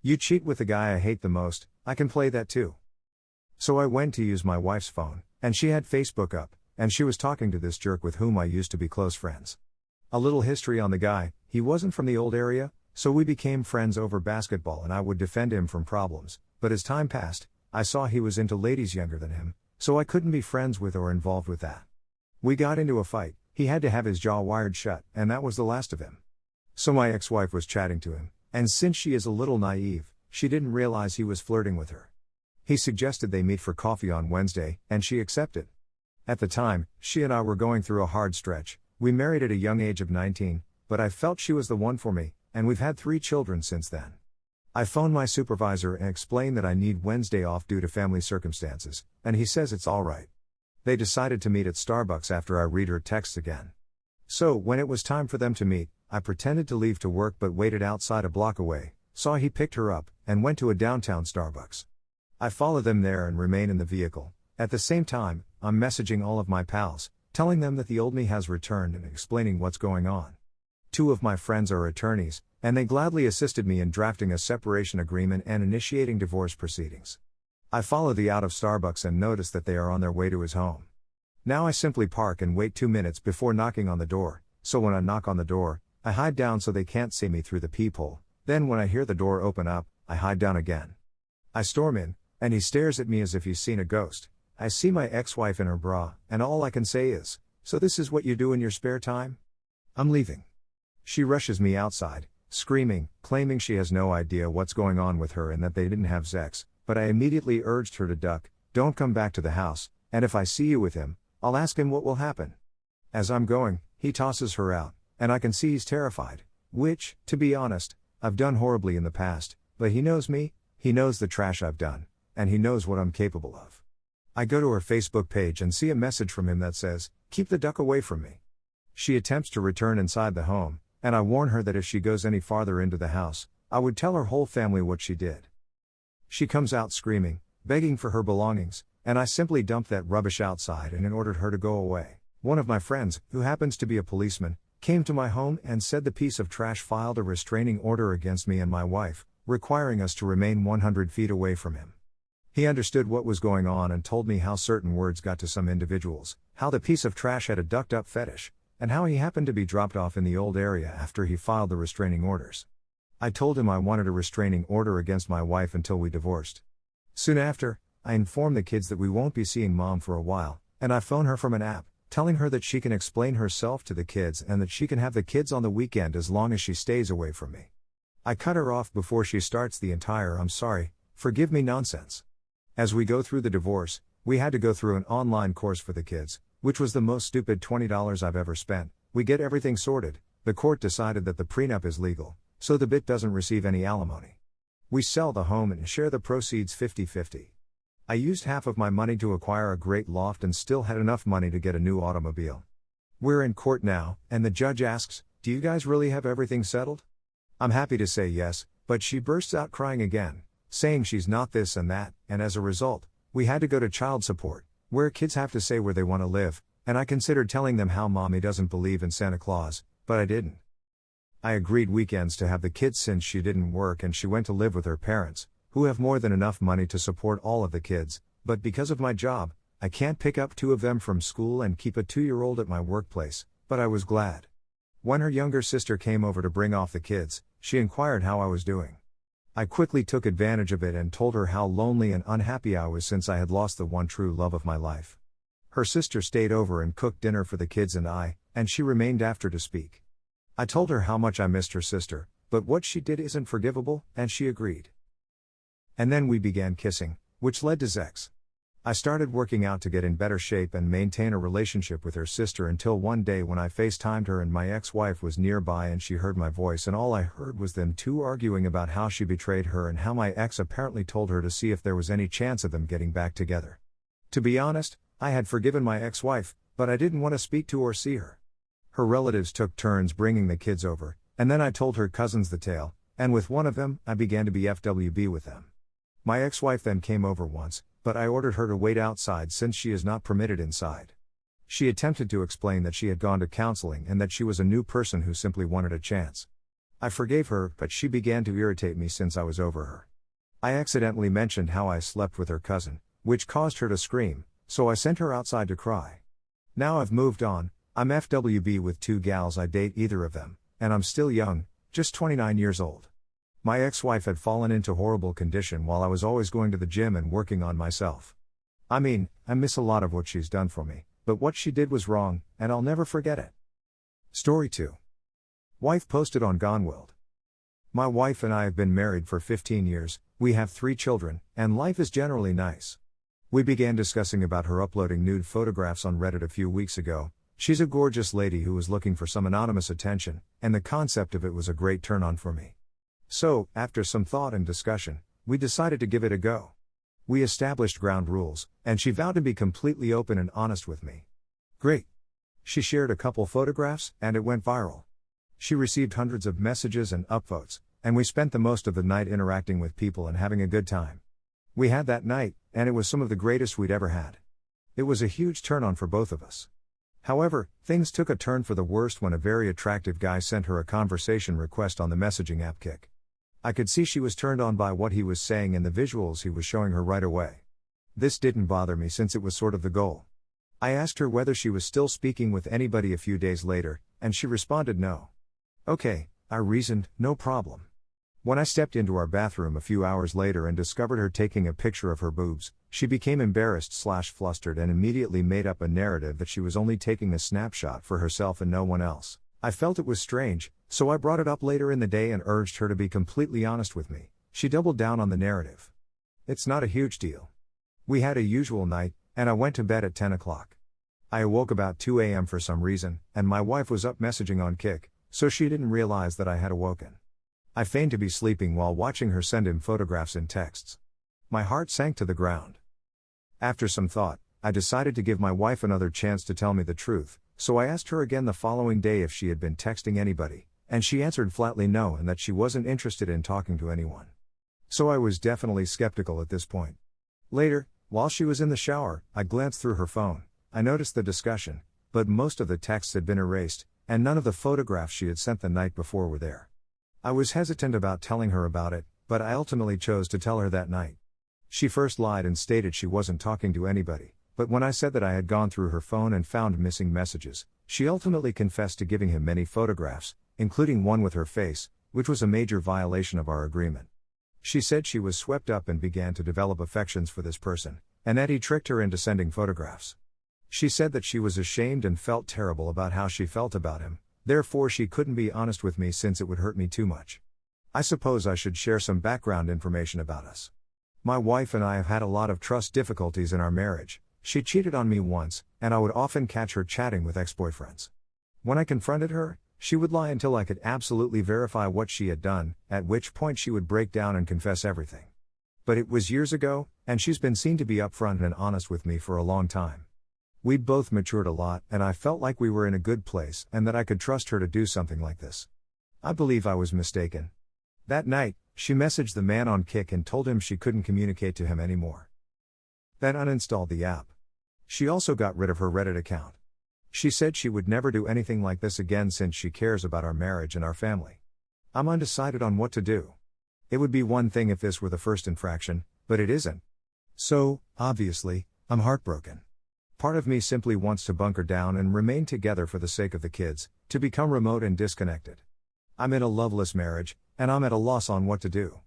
You cheat with the guy I hate the most, I can play that too. So I went to use my wife's phone, and she had Facebook up, and she was talking to this jerk with whom I used to be close friends. A little history on the guy: he wasn't from the old area, so we became friends over basketball and I would defend him from problems, but as time passed, I saw he was into ladies younger than him, so I couldn't be friends with or involved with that. We got into a fight, he had to have his jaw wired shut, and that was the last of him. So my ex-wife was chatting to him, and since she is a little naive, she didn't realize he was flirting with her. He suggested they meet for coffee on Wednesday, and she accepted. At the time, she and I were going through a hard stretch. We married at a young age of 19, but I felt she was the one for me, and we've had 3 children since then. I phoned my supervisor and explained that I need Wednesday off due to family circumstances, and he says it's alright. They decided to meet at Starbucks after I read her texts again. So, when it was time for them to meet, I pretended to leave to work but waited outside a block away, saw he picked her up, and went to a downtown Starbucks. I followed them there and remain in the vehicle. At the same time, I'm messaging all of my pals, telling them that the old me has returned and explaining what's going on. 2 of my friends are attorneys, and they gladly assisted me in drafting a separation agreement and initiating divorce proceedings. I follow the out of Starbucks and notice that they are on their way to his home. Now I simply park and wait 2 minutes before knocking on the door, so when I knock on the door, I hide down so they can't see me through the peephole. Then when I hear the door open up, I hide down again. I storm in, and he stares at me as if he's seen a ghost. I see my ex-wife in her bra, and all I can say is, "So this is what you do in your spare time?" I'm leaving. She rushes me outside, screaming, claiming she has no idea what's going on with her and that they didn't have sex, but I immediately urged her to duck, "Don't come back to the house, and if I see you with him, I'll ask him what will happen." As I'm going, he tosses her out, and I can see he's terrified, which, to be honest, I've done horribly in the past, but he knows me, he knows the trash I've done, and he knows what I'm capable of. I go to her Facebook page and see a message from him that says, "Keep the duck away from me." She attempts to return inside the home, and I warn her that if she goes any farther into the house, I would tell her whole family what she did. She comes out screaming, begging for her belongings, and I simply dumped that rubbish outside and ordered her to go away. One of my friends, who happens to be a policeman, came to my home and said the piece of trash filed a restraining order against me and my wife, requiring us to remain 100 feet away from him. He understood what was going on and told me how certain words got to some individuals, how the piece of trash had a ducked-up fetish, and how he happened to be dropped off in the old area after he filed the restraining orders. I told him I wanted a restraining order against my wife until we divorced. Soon after, I informed the kids that we won't be seeing mom for a while, and I phone her from an app, telling her that she can explain herself to the kids and that she can have the kids on the weekend as long as she stays away from me. I cut her off before she starts the entire "I'm sorry, forgive me" nonsense. As we go through the divorce, we had to go through an online course for the kids, which was the most stupid $20 I've ever spent. We get everything sorted, the court decided that the prenup is legal, so the bit doesn't receive any alimony. We sell the home and share the proceeds 50-50. I used half of my money to acquire a great loft and still had enough money to get a new automobile. We're in court now, and the judge asks, "Do you guys really have everything settled?" I'm happy to say yes, but she bursts out crying again, saying she's not this and that, and as a result, we had to go to child support, where kids have to say where they want to live, and I considered telling them how mommy doesn't believe in Santa Claus, but I didn't. I agreed weekends to have the kids since she didn't work and she went to live with her parents, who have more than enough money to support all of the kids, but because of my job, I can't pick up 2 of them from school and keep a 2-year-old at my workplace, but I was glad. When her younger sister came over to bring off the kids, she inquired how I was doing. I quickly took advantage of it and told her how lonely and unhappy I was since I had lost the one true love of my life. Her sister stayed over and cooked dinner for the kids and she remained after to speak. I told her how much I missed her sister, but what she did isn't forgivable, and she agreed. And then we began kissing, which led to sex. I started working out to get in better shape and maintain a relationship with her sister until one day when I FaceTimed her and my ex-wife was nearby and she heard my voice and all I heard was them 2 arguing about how she betrayed her and how my ex apparently told her to see if there was any chance of them getting back together. To be honest, I had forgiven my ex-wife, but I didn't want to speak to or see her. Her relatives took turns bringing the kids over, and then I told her cousins the tale, and with one of them, I began to be FWB with them. My ex-wife then came over once, but I ordered her to wait outside since she is not permitted inside. She attempted to explain that she had gone to counseling and that she was a new person who simply wanted a chance. I forgave her, but she began to irritate me since I was over her. I accidentally mentioned how I slept with her cousin, which caused her to scream, so I sent her outside to cry. Now I've moved on, I'm FWB with 2 gals, I date either of them, and I'm still young, just 29 years old. My ex-wife had fallen into horrible condition while I was always going to the gym and working on myself. I mean, I miss a lot of what she's done for me, but what she did was wrong, and I'll never forget it. Story 2. Wife posted on Gone. My wife and I have been married for 15 years, we have 3 children, and life is generally nice. We began discussing about her uploading nude photographs on Reddit a few weeks ago. She's a gorgeous lady who was looking for some anonymous attention, and the concept of it was a great turn-on for me. So, after some thought and discussion, we decided to give it a go. We established ground rules, and she vowed to be completely open and honest with me. Great. She shared a couple photographs, and it went viral. She received hundreds of messages and upvotes, and we spent the most of the night interacting with people and having a good time. We had that night, and it was some of the greatest we'd ever had. It was a huge turn-on for both of us. However, things took a turn for the worst when a very attractive guy sent her a conversation request on the messaging app Kik. I could see she was turned on by what he was saying and the visuals he was showing her right away. This didn't bother me since it was sort of the goal. I asked her whether she was still speaking with anybody a few days later, and she responded no. Okay, I reasoned, no problem. When I stepped into our bathroom a few hours later and discovered her taking a picture of her boobs, she became embarrassed/flustered and immediately made up a narrative that she was only taking a snapshot for herself and no one else. I felt it was strange, so I brought it up later in the day and urged her to be completely honest with me. She doubled down on the narrative. It's not a huge deal. We had a usual night, and I went to bed at 10 o'clock. I awoke about 2 a.m. for some reason, and my wife was up messaging on Kik, so she didn't realize that I had awoken. I feigned to be sleeping while watching her send him photographs and texts. My heart sank to the ground. After some thought, I decided to give my wife another chance to tell me the truth, so I asked her again the following day if she had been texting anybody, and she answered flatly no and that she wasn't interested in talking to anyone. So I was definitely skeptical at this point. Later, while she was in the shower, I glanced through her phone. I noticed the discussion, but most of the texts had been erased, and none of the photographs she had sent the night before were there. I was hesitant about telling her about it, but I ultimately chose to tell her that night. She first lied and stated she wasn't talking to anybody, but when I said that I had gone through her phone and found missing messages, she ultimately confessed to giving him many photographs, including one with her face, which was a major violation of our agreement. She said she was swept up and began to develop affections for this person, and that he tricked her into sending photographs. She said that she was ashamed and felt terrible about how she felt about him, therefore she couldn't be honest with me since it would hurt me too much. I suppose I should share some background information about us. My wife and I have had a lot of trust difficulties in our marriage. She cheated on me once, and I would often catch her chatting with ex-boyfriends. When I confronted her, she would lie until I could absolutely verify what she had done, at which point she would break down and confess everything. But it was years ago, and she's been seen to be upfront and honest with me for a long time. We'd both matured a lot, and I felt like we were in a good place and that I could trust her to do something like this. I believe I was mistaken. That night, she messaged the man on Kik and told him she couldn't communicate to him anymore. Then uninstalled the app. She also got rid of her Reddit account. She said she would never do anything like this again since she cares about our marriage and our family. I'm undecided on what to do. It would be one thing if this were the first infraction, but it isn't. So, obviously, I'm heartbroken. Part of me simply wants to bunker down and remain together for the sake of the kids, to become remote and disconnected. I'm in a loveless marriage, and I'm at a loss on what to do.